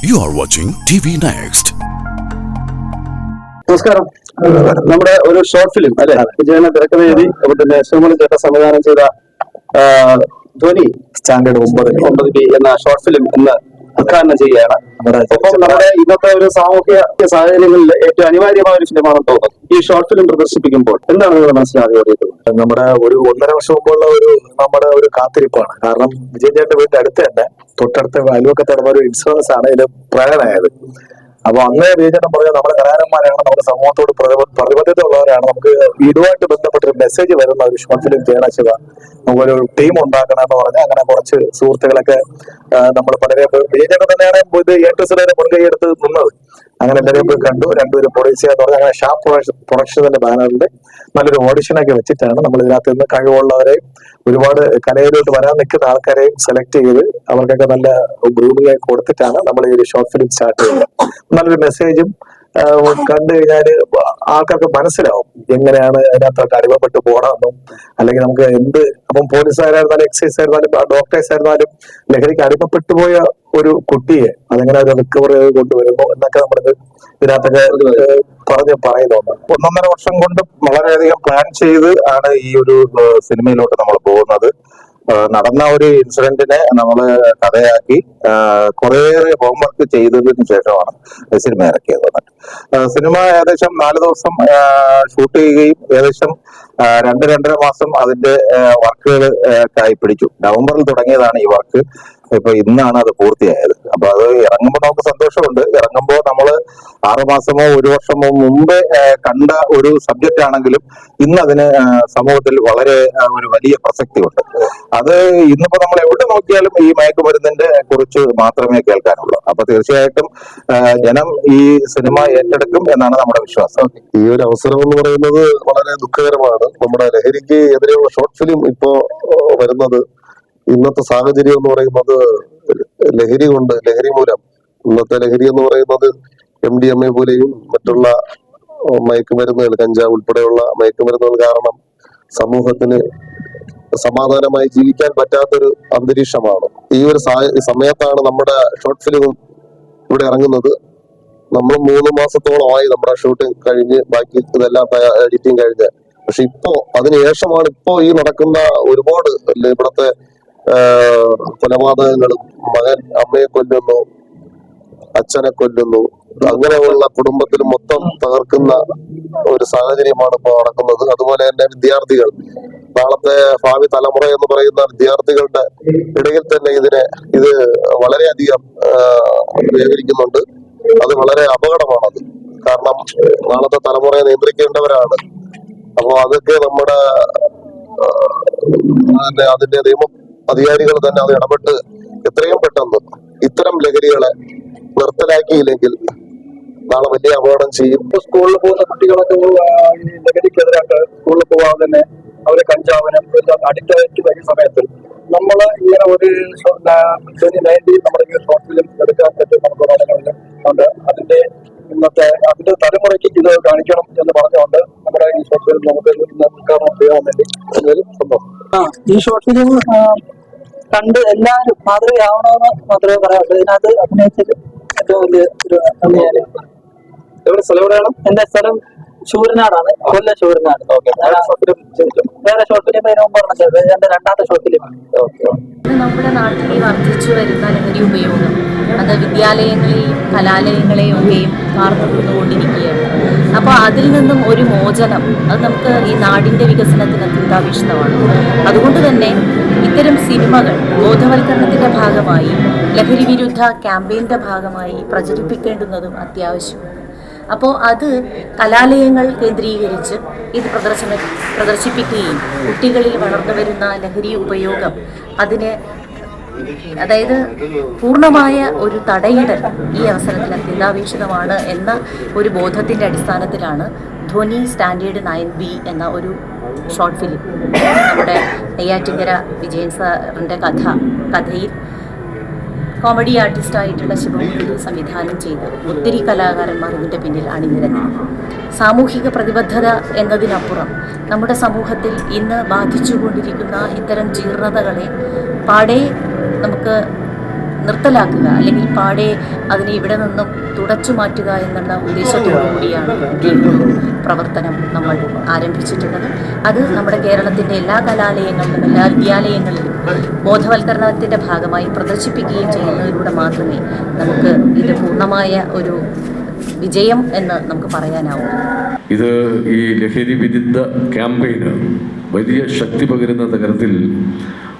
You are watching TV Next. നമസ്കാരം. നമ്മുടെ ഒരു ഷോർട്ട് ഫിലിം അല്ലെ, വിജയനെ തിരക്കഥ എഴുതി പിന്നെ ശ്രീമണി ചേട്ട സംവിധാനം ചെയ്ത ധ്വനി സ്റ്റാൻഡേർഡ് 9 എന്ന ഷോർട്ട് ഫിലിം ഇന്ന് ഉദ്ഘാടനം ചെയ്യുകയാണ്. അപ്പം നമ്മുടെ ഇന്നത്തെ ഒരു സാമൂഹ്യ സാഹചര്യങ്ങളിൽ ഏറ്റവും അനിവാര്യമായ ഒരു ഫിലിമാണെന്ന് തോന്നുന്നു. ഈ ഷോർട്ട് ഫിലിം പ്രദർശിപ്പിക്കുമ്പോൾ എന്താണ് നിങ്ങൾ മനസ്സിലാക്കിയത്? നമ്മുടെ ഒരു 1.5 വർഷം മുമ്പുള്ള നമ്മുടെ ഒരു കാത്തിരിപ്പാണ്. കാരണം വിജയൻ ചേട്ടന്റെ വീടിന്റെ അടുത്ത് തന്നെ തൊട്ടടുത്ത അയൽവക്കത്തോടെ ഒരു ഇൻഷുറൻസ് ആണ് ഇതിൽ പ്രകടനായത്. അപ്പൊ അന്നേ വിജയചേട്ടൻ പറഞ്ഞാൽ നമ്മുടെ കലാകാരന്മാരാണ്, നമ്മുടെ സമൂഹത്തോട് പ്രതിബദ്ധത ഉള്ളവരാണ്. നമുക്ക് ഇതുമായിട്ട് ബന്ധപ്പെട്ടൊരു മെസ്സേജ് വരുന്ന ഒരു ഷോർട്ട് ഫിലിം ചെയ്യണം ശിവ, നമുക്കൊരു ടീം ഉണ്ടാക്കണം എന്ന് പറഞ്ഞാൽ അങ്ങനെ കുറച്ച് സുഹൃത്തുക്കളൊക്കെ നമ്മൾ പലരെ വിജയചേട്ടൻ തന്നെയാണ് ഇത് ഏറ്റവും മുൻകൈ എടുത്ത് നിന്നത്. അങ്ങനെ എല്ലാവരെയും പോയി കണ്ടു. രണ്ടുപേരും പ്രൊഡ്യൂസ് ചെയ്യാന്ന് പറഞ്ഞാൽ അങ്ങനെ ഷാപ്പ് പ്രൊഡക്ഷന്റെ ബാനറിൽ നല്ലൊരു ഓഡിഷനൊക്കെ വെച്ചിട്ടാണ് നമ്മൾ ഇതിനകത്ത് നിന്ന് കഴിവുള്ളവരെയും ഒരുപാട് കലയിലോട്ട് വരാൻ നിൽക്കുന്ന ആൾക്കാരെയും സെലക്ട് ചെയ്ത് അവർക്കൊക്കെ നല്ല ഗ്രൂമിംഗ് ആയി കൊടുത്തിട്ടാണ് നമ്മൾ ഈ ഒരു ഷോർട്ട് ഫിലിം സ്റ്റാർട്ട് ചെയ്യുന്നത്. നല്ലൊരു മെസ്സേജും കണ്ടു കഴിഞ്ഞാല് ആൾക്കാർക്ക് മനസ്സിലാവും എങ്ങനെയാണ് അതിനകത്തോട്ട് അടിമപ്പെട്ട് പോകണമെന്നും, അല്ലെങ്കിൽ നമുക്ക് അപ്പം പോലീസുകാരായിരുന്നാലും എക്സൈസ് ആയിരുന്നാലും ഡോക്ടേഴ്സ് ആയിരുന്നാലും ലഹരിക്ക് അടിമപ്പെട്ടു പോയ ഒരു കുട്ടിയെ അതെങ്ങനെ ഒരു റിക്കവർ ചെയ്ത് കൊണ്ടുവരുന്നു എന്നൊക്കെ നമ്മളിത് ഇതിനകത്തൊക്കെ പറയുന്നുണ്ട്. 1.5 വർഷം കൊണ്ട് വളരെയധികം പ്ലാൻ ചെയ്ത് ആണ് ഈ ഒരു സിനിമയിലോട്ട് നമ്മൾ പോകുന്നത്. നടന്ന ഒരു ഇൻസിഡന്റിനെ നമ്മള് കഥയാക്കി കുറേയേറെ ഹോംവർക്ക് ചെയ്തതിന് ശേഷമാണ് സിനിമ ഇറക്കിയത്. സിനിമ ഏകദേശം 4 ദിവസം ഷൂട്ട് ചെയ്യുകയും ഏകദേശം 2-2.5 മാസം അതിന്റെ വർക്കുകൾ ആയി പിടിച്ചു. നവംബറിൽ തുടങ്ങിയതാണ് ഈ വർക്ക്. ഇപ്പൊ ഇന്നാണ് അത് പൂർത്തിയായത്. അപ്പൊ അത് ഇറങ്ങുമ്പോൾ നമുക്ക് സന്തോഷമുണ്ട്. ഇറങ്ങുമ്പോൾ നമ്മള് 6 മാസമോ 1 വർഷമോ മുമ്പേ കണ്ട ഒരു സബ്ജക്റ്റ് ആണെങ്കിലും ഇന്ന് അതിന് സമൂഹത്തിൽ വളരെ ഒരു വലിയ പ്രസക്തിയുണ്ട്. അത് ഇന്നിപ്പോ നമ്മൾ എവിടെ നോക്കിയാലും ഈ മയക്കുമരുന്നിന്റെ കുറിച്ച് മാത്രമേ കേൾക്കാനുള്ളൂ. അപ്പൊ തീർച്ചയായിട്ടും ജനം ഈ സിനിമ ഏറ്റെടുക്കും എന്നാണ് നമ്മുടെ വിശ്വാസം. ഈ ഒരു അവസരം എന്ന് പറയുന്നത് വളരെ ദുഃഖകരമാണ്. നമ്മുടെ ലഹരിക്ക് എതിരെയുള്ള ഷോർട്ട് ഫിലിം ഇപ്പോ വരുന്നത് ഇന്നത്തെ സാഹചര്യം എന്ന് പറയുന്നത് ലഹരി മൂലം ഇന്നത്തെ ലഹരി എന്ന് പറയുന്നത് MDMA പോലെയും മറ്റുള്ള മയക്കുമരുന്നുകൾ, കഞ്ചാവ് ഉൾപ്പെടെയുള്ള മയക്കുമരുന്നുകൾ കാരണം സമൂഹത്തിന് സമാധാനമായി ജീവിക്കാൻ പറ്റാത്തൊരു അന്തരീക്ഷമാണ്. ഈ ഒരു സമയത്താണ് നമ്മുടെ ഷോർട്ട് ഫിലിമും ഇവിടെ ഇറങ്ങുന്നത്. നമ്മൾ 3 മാസത്തോളമായി നമ്മുടെ ഷൂട്ടിംഗ് കഴിഞ്ഞ് ബാക്കി ഇതെല്ലാം എഡിറ്റിംഗ് കഴിഞ്ഞ്. പക്ഷെ ഇപ്പോ അതിനുശേഷമാണ് ഇപ്പോ ഈ നടക്കുന്ന ഒരുപാട് ഇവിടത്തെ കൊലപാതകങ്ങളും, മകൻ അമ്മയെ കൊല്ലുന്നു, അച്ഛനെ കൊല്ലുന്നു, അങ്ങനെയുള്ള കുടുംബത്തിൽ മൊത്തം തകർക്കുന്ന ഒരു സാഹചര്യമാണ് ഇപ്പോൾ നടക്കുന്നത്. അതുപോലെ തന്നെ വിദ്യാർത്ഥികൾ, നാളത്തെ ഭാവി തലമുറ എന്ന് പറയുന്ന വിദ്യാർത്ഥികളുടെ ഇടയിൽ തന്നെ ഇത് വളരെയധികം വ്യാപരിക്കുന്നുണ്ട്. അത് വളരെ അപകടമാണത്. കാരണം നാളത്തെ തലമുറയെ നിയന്ത്രിക്കേണ്ടവരാണ്. അപ്പൊ അതൊക്കെ നമ്മുടെ അതിന്റെ നിയമ അധികാരികൾ തന്നെ അത് ഇടപെട്ട് എത്രയും പെട്ടെന്ന് ഇത്തരം ലഹരികളെ നിർത്തലാക്കിയില്ലെങ്കിൽ നാളെ വലിയ അപകടം ചെയ്യും. സ്കൂളിൽ പോകുന്ന കുട്ടികളൊക്കെ ലഹരിക്കെതിരായിട്ട് സ്കൂളിൽ പോകാതെ തന്നെ അവരെ കഞ്ചാവിനും അഡിക്റ്റ് ആയിട്ട് വരുന്ന സമയത്ത് നമ്മൾ ഇങ്ങനെ ഒരു 2019 നമ്മുടെ ഈ ഷോർട്ട് ഫിലിം എടുക്കാൻ പറ്റും നമുക്ക് ഉണ്ട്. അതിന്റെ തലമുറയ്ക്ക് ഇത് കാണിക്കണം എന്ന് പറഞ്ഞുകൊണ്ട് നമ്മുടെ ഈ ഷോർട്ട് ഫിലിം നമുക്ക് ഇന്ന് ഉദ്ഘാടനം ചെയ്യാൻ വേണ്ടി സംഭവം. ഈ ഷോർട്ട് ഫിലിം കണ്ട് എല്ലാവരും മാതൃകയാവണമെന്ന് മാത്രമേ പറയാറുള്ളൂ. ഇതിനകത്ത് അഭിനയിച്ചത് ഏറ്റവും വലിയ ഒരു നന്ദിയാണ്. എവിടെ സ്ഥലം എവിടെയാണ്? എന്റെ സ്ഥലം ശൂരനാടാണ്, കൊല്ലം ശൂരനാട്. വേറെ ഷോർട്ട് ഫിലിം അതിന് മുമ്പ് പറഞ്ഞത് എന്റെ 2ാമത്തെ ഷോർട്ട് ഫിലിമാണ്. നമ്മുടെ നാട്ടിൽ വർദ്ധിച്ചു വരുന്ന ലഹരി ഉപയോഗം അത് വിദ്യാലയങ്ങളെയും കലാലയങ്ങളെയും ഒക്കെയും മാർന്നുകൊണ്ടിരിക്കുകയാണ്. അപ്പോൾ അതിൽ നിന്നും ഒരു മോചനം അത് നമുക്ക് ഈ നാടിൻ്റെ വികസനത്തിന് അത്യന്താപേക്ഷിതമാണ്. അതുകൊണ്ട് തന്നെ ഇത്തരം സിനിമകൾ ബോധവൽക്കരണത്തിൻ്റെ ഭാഗമായി, ലഹരി വിരുദ്ധ ക്യാമ്പയിൻ്റെ ഭാഗമായി പ്രചരിപ്പിക്കേണ്ടുന്നതും അത്യാവശ്യമാണ്. അപ്പോൾ അത് കലാലയങ്ങൾ കേന്ദ്രീകരിച്ച് ഇത് പ്രദർശിപ്പിക്കുകയും കുട്ടികളിൽ വളർന്നു വരുന്ന ലഹരി ഉപയോഗം അതായത് പൂർണ്ണമായ ഒരു തടയിടൽ ഈ അവസരത്തിൽ അത്യന്താപേക്ഷിതമാണ് എന്ന ഒരു ബോധത്തിൻ്റെ അടിസ്ഥാനത്തിലാണ് ധ്വനി സ്റ്റാൻഡേർഡ് 9B എന്ന ഒരു ഷോർട്ട് ഫിലിം നമ്മുടെ നെയ്യാറ്റിങ്കര വിജയൻ സാറിൻ്റെ കഥയിൽ കോമഡി ആർട്ടിസ്റ്റായിട്ടുള്ള ശിവമുരളി സംവിധാനം ചെയ്ത് ഒത്തിരി കലാകാരന്മാർ ഇതിൻ്റെ പിന്നിൽ അണിനിരന്നു. സാമൂഹിക പ്രതിബദ്ധത എന്നതിനപ്പുറം നമ്മുടെ സമൂഹത്തിൽ ഇന്ന് ബാധിച്ചുകൊണ്ടിരിക്കുന്ന ഇത്തരം ജീർണതകളെ പാടെ നമുക്ക് നിർത്തലാക്കുക അല്ലെങ്കിൽ പാടെ അതിനെ ഇവിടെ നിന്നും തുടച്ചു മാറ്റുക എന്നുള്ള ഉദ്ദേശത്തോടു കൂടിയാണ് ഈ ഒരു പ്രവർത്തനം നമ്മൾ ആരംഭിച്ചിട്ടുള്ളത്. അത് നമ്മുടെ കേരളത്തിൻ്റെ എല്ലാ കലാലയങ്ങളിലും എല്ലാ വിദ്യാലയങ്ങളിലും ബോധവൽക്കരണത്തിൻ്റെ ഭാഗമായി പ്രദർശിപ്പിക്കുകയും ചെയ്യുന്നതിലൂടെ മാത്രമേ നമുക്ക് ഇത് പൂർണ്ണമായ ഒരു വിജയം എന്ന് നമുക്ക് പറയാനാവും. ഇത് ഈ ലഹരി വിരുദ്ധ ക്യാമ്പയിന് വലിയ ശക്തി പകരുന്ന തരത്തിൽ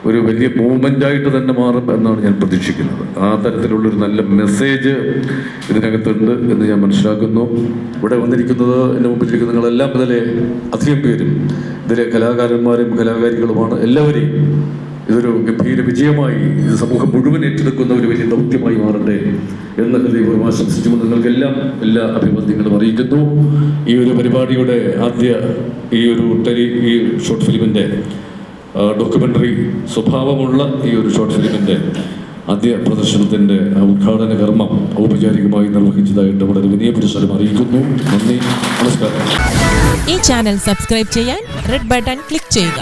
ഒരു വലിയ മൂവ്മെൻ്റായിട്ട് തന്നെ മാറും എന്നാണ് ഞാൻ പ്രതീക്ഷിക്കുന്നത്. ആ തരത്തിലുള്ളൊരു നല്ല മെസ്സേജ് ഇതിനകത്തുണ്ട് എന്ന് ഞാൻ മനസ്സിലാക്കുന്നു. ഇവിടെ വന്നിരിക്കുന്നത് എൻ്റെ മുമ്പിലിരിക്കുന്ന നിങ്ങളെല്ലാം ഇതിലെ അധികം പേരും ഇതിലെ കലാകാരന്മാരും കലാകാരികളുമാണ്. എല്ലാവരെയും ഇതൊരു ഗംഭീര വിജയമായി ഇത് സമൂഹം മുഴുവൻ ഏറ്റെടുക്കുന്ന ഒരു വലിയ ദൗത്യമായി മാറട്ടെ എന്ന് ദൈവം ആശംസിച്ചു. നിങ്ങൾക്കെല്ലാം എല്ലാ അഭിനന്ദനങ്ങളും അറിയിക്കുന്നു. ഈ ഒരു പരിപാടിയുടെ ആദ്യ ഈ ഷോർട്ട് ഫിലിമിൻ്റെ ഡോക്യുമെൻ്ററി സ്വഭാവമുള്ള ഈ ഒരു ഷോർട്ട് ഫിലിമിൻ്റെ ആദ്യ പ്രദർശനത്തിൻ്റെ ഉദ്ഘാടന കർമ്മം ഔപചാരികമായി നിർവഹിച്ചതായിട്ട് വളരെ വിനയ പുരസ്കാരം അറിയിക്കുന്നു. നന്ദി, നമസ്കാരം. ഈ ചാനൽ സബ്സ്ക്രൈബ് ചെയ്യാൻ റെഡ് ബട്ടൺ ക്ലിക്ക് ചെയ്യുക.